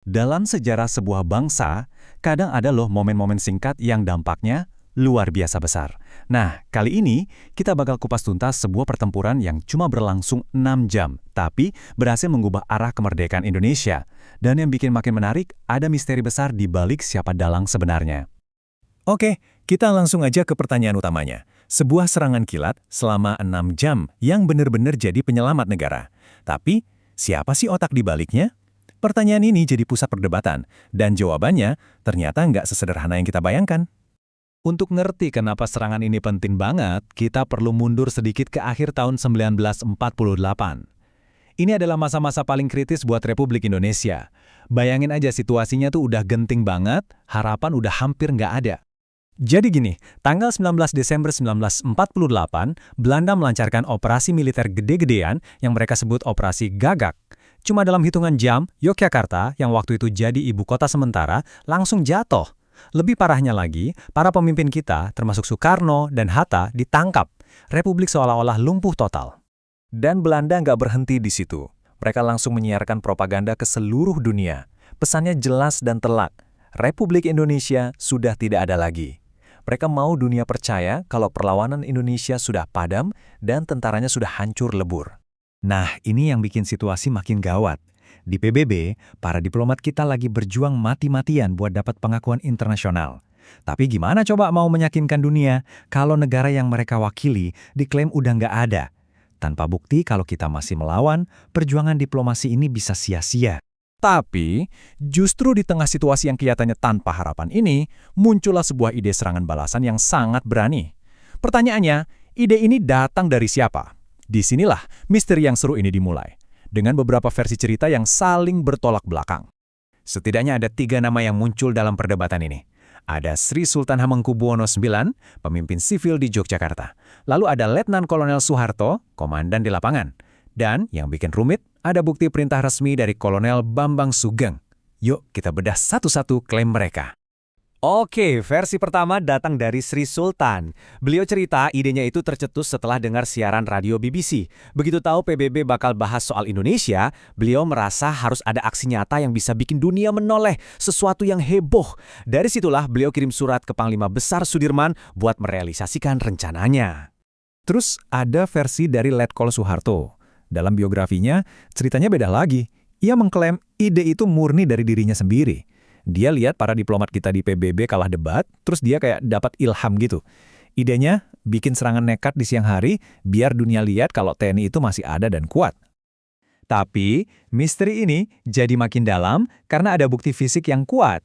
Dalam sejarah sebuah bangsa, kadang ada loh momen-momen singkat yang dampaknya luar biasa besar. Nah, kali ini kita bakal kupas tuntas sebuah pertempuran yang cuma berlangsung 6 jam, tapi berhasil mengubah arah kemerdekaan Indonesia. Dan yang bikin makin menarik, ada misteri besar di balik siapa dalang sebenarnya. Oke, kita langsung aja ke pertanyaan utamanya. Sebuah serangan kilat selama 6 jam yang benar-benar jadi penyelamat negara. Tapi, siapa sih otak di baliknya? Pertanyaan ini jadi pusat perdebatan, dan jawabannya ternyata nggak sesederhana yang kita bayangkan. Untuk ngerti kenapa serangan ini penting banget, kita perlu mundur sedikit ke akhir tahun 1948. Ini adalah masa-masa paling kritis buat Republik Indonesia. Bayangin aja situasinya tuh udah genting banget, harapan udah hampir nggak ada. Jadi gini, tanggal 19 Desember 1948, Belanda melancarkan operasi militer gede-gedean yang mereka sebut Operasi Gagak. Cuma dalam hitungan jam, Yogyakarta, yang waktu itu jadi ibu kota sementara, langsung jatuh. Lebih parahnya lagi, para pemimpin kita, termasuk Soekarno dan Hatta, ditangkap. Republik seolah-olah lumpuh total. Dan Belanda nggak berhenti di situ. Mereka langsung menyiarkan propaganda ke seluruh dunia. Pesannya jelas dan telak. Republik Indonesia sudah tidak ada lagi. Mereka mau dunia percaya kalau perlawanan Indonesia sudah padam dan tentaranya sudah hancur lebur. Nah, ini yang bikin situasi makin gawat. Di PBB, para diplomat kita lagi berjuang mati-matian buat dapat pengakuan internasional. Tapi gimana coba mau meyakinkan dunia kalau negara yang mereka wakili diklaim udah nggak ada? Tanpa bukti kalau kita masih melawan, perjuangan diplomasi ini bisa sia-sia. Tapi, justru di tengah situasi yang kelihatannya tanpa harapan ini, muncullah sebuah ide serangan balasan yang sangat berani. Pertanyaannya, ide ini datang dari siapa? Disinilah misteri yang seru ini dimulai, dengan beberapa versi cerita yang saling bertolak belakang. Setidaknya ada 3 nama yang muncul dalam perdebatan ini. Ada Sri Sultan Hamengkubuwono IX, pemimpin sivil di Yogyakarta. Lalu ada Letnan Kolonel Soeharto, komandan di lapangan. Dan yang bikin rumit, ada bukti perintah resmi dari Kolonel Bambang Sugeng. Yuk kita bedah satu-satu klaim mereka. Oke, versi pertama datang dari Sri Sultan. Beliau cerita idenya itu tercetus setelah dengar siaran radio BBC. Begitu tahu PBB bakal bahas soal Indonesia, beliau merasa harus ada aksi nyata yang bisa bikin dunia menoleh, sesuatu yang heboh. Dari situlah beliau kirim surat ke Panglima Besar Sudirman buat merealisasikan rencananya. Terus ada versi dari Letkol Soeharto. Dalam biografinya, ceritanya beda lagi. Ia mengklaim ide itu murni dari dirinya sendiri. Dia lihat para diplomat kita di PBB kalah debat, terus dia kayak dapat ilham gitu. Idenya bikin serangan nekat di siang hari, biar dunia lihat kalau TNI itu masih ada dan kuat. Tapi, misteri ini jadi makin dalam karena ada bukti fisik yang kuat.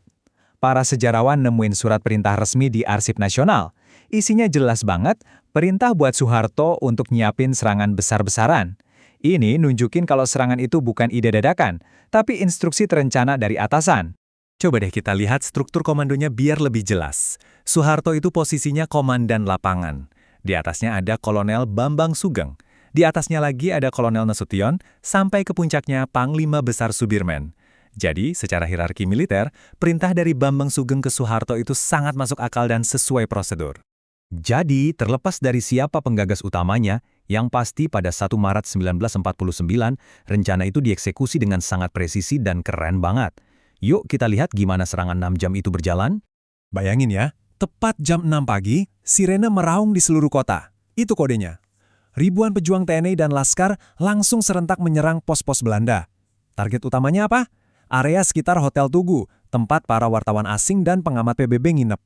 Para sejarawan nemuin surat perintah resmi di Arsip Nasional. Isinya jelas banget, perintah buat Soeharto untuk nyiapin serangan besar-besaran. Ini nunjukin kalau serangan itu bukan ide dadakan, tapi instruksi terencana dari atasan. Coba deh kita lihat struktur komandonya biar lebih jelas. Soeharto itu posisinya komandan lapangan. Di atasnya ada Kolonel Bambang Sugeng. Di atasnya lagi ada Kolonel Nasution, sampai ke puncaknya Panglima Besar Sudirman. Jadi, secara hierarki militer, perintah dari Bambang Sugeng ke Soeharto itu sangat masuk akal dan sesuai prosedur. Jadi, terlepas dari siapa penggagas utamanya, yang pasti pada 1 Maret 1949, rencana itu dieksekusi dengan sangat presisi dan keren banget. Yuk kita lihat gimana serangan 6 jam itu berjalan. Bayangin ya, tepat jam 6 pagi, sirene meraung di seluruh kota. Itu kodenya. Ribuan pejuang TNI dan Laskar langsung serentak menyerang pos-pos Belanda. Target utamanya apa? Area sekitar Hotel Tugu, tempat para wartawan asing dan pengamat PBB nginep.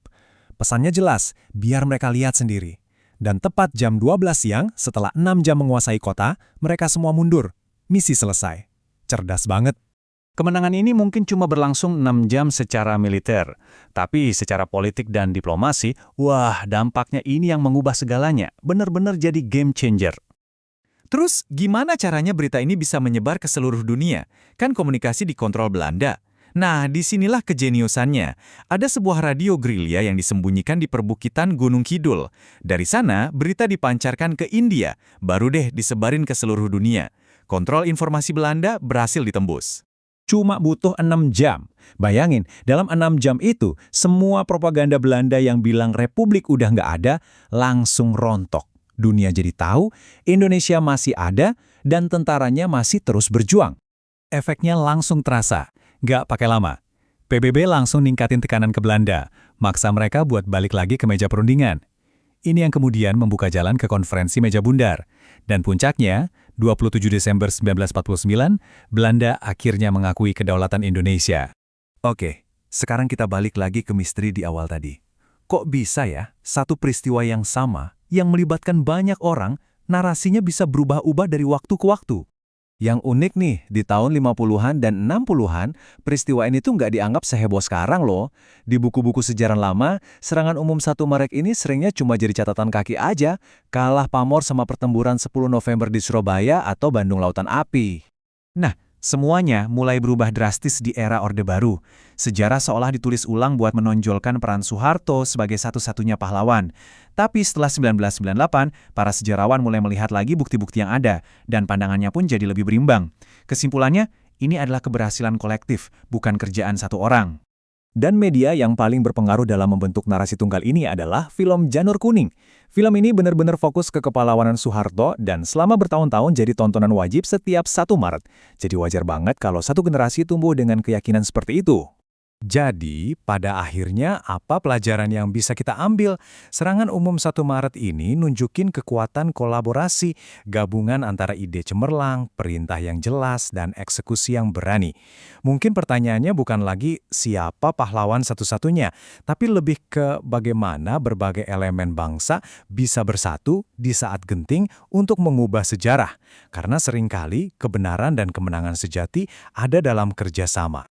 Pesannya jelas, biar mereka lihat sendiri. Dan tepat jam 12 siang, setelah 6 jam menguasai kota, mereka semua mundur. Misi selesai. Cerdas banget. Kemenangan ini mungkin cuma berlangsung 6 jam secara militer. Tapi secara politik dan diplomasi, wah dampaknya ini yang mengubah segalanya. Benar-benar jadi game changer. Terus gimana caranya berita ini bisa menyebar ke seluruh dunia? Kan komunikasi dikontrol Belanda. Nah, disinilah kejeniusannya. Ada sebuah radio gerilya yang disembunyikan di perbukitan Gunung Kidul. Dari sana, berita dipancarkan ke India, baru deh disebarin ke seluruh dunia. Kontrol informasi Belanda berhasil ditembus. Cuma butuh 6 jam. Bayangin, dalam 6 jam itu, semua propaganda Belanda yang bilang Republik udah nggak ada, langsung rontok. Dunia jadi tahu, Indonesia masih ada, dan tentaranya masih terus berjuang. Efeknya langsung terasa. Nggak pakai lama. PBB langsung ningkatin tekanan ke Belanda, maksa mereka buat balik lagi ke meja perundingan. Ini yang kemudian membuka jalan ke konferensi meja bundar. Dan puncaknya, 27 Desember 1949, Belanda akhirnya mengakui kedaulatan Indonesia. Oke, sekarang kita balik lagi ke misteri di awal tadi. Kok bisa ya, satu peristiwa yang sama, yang melibatkan banyak orang, narasinya bisa berubah-ubah dari waktu ke waktu? Yang unik nih, di tahun 50-an dan 60-an, peristiwa ini tuh nggak dianggap seheboh sekarang loh. Di buku-buku sejarah lama, serangan umum 1 Maret ini seringnya cuma jadi catatan kaki aja, kalah pamor sama pertempuran 10 November di Surabaya atau Bandung Lautan Api. Nah, semuanya mulai berubah drastis di era Orde Baru. Sejarah seolah ditulis ulang buat menonjolkan peran Soeharto sebagai satu-satunya pahlawan. Tapi setelah 1998, para sejarawan mulai melihat lagi bukti-bukti yang ada, dan pandangannya pun jadi lebih berimbang. Kesimpulannya, ini adalah keberhasilan kolektif, bukan kerjaan satu orang. Dan media yang paling berpengaruh dalam membentuk narasi tunggal ini adalah film Janur Kuning. Film ini benar-benar fokus ke kepahlawanan Soeharto dan selama bertahun-tahun jadi tontonan wajib setiap 1 Maret. Jadi wajar banget kalau satu generasi tumbuh dengan keyakinan seperti itu. Jadi, pada akhirnya apa pelajaran yang bisa kita ambil? Serangan umum 1 Maret ini nunjukin kekuatan kolaborasi, gabungan antara ide cemerlang, perintah yang jelas, dan eksekusi yang berani. Mungkin pertanyaannya bukan lagi siapa pahlawan satu-satunya, tapi lebih ke bagaimana berbagai elemen bangsa bisa bersatu di saat genting untuk mengubah sejarah. Karena seringkali kebenaran dan kemenangan sejati ada dalam kerjasama.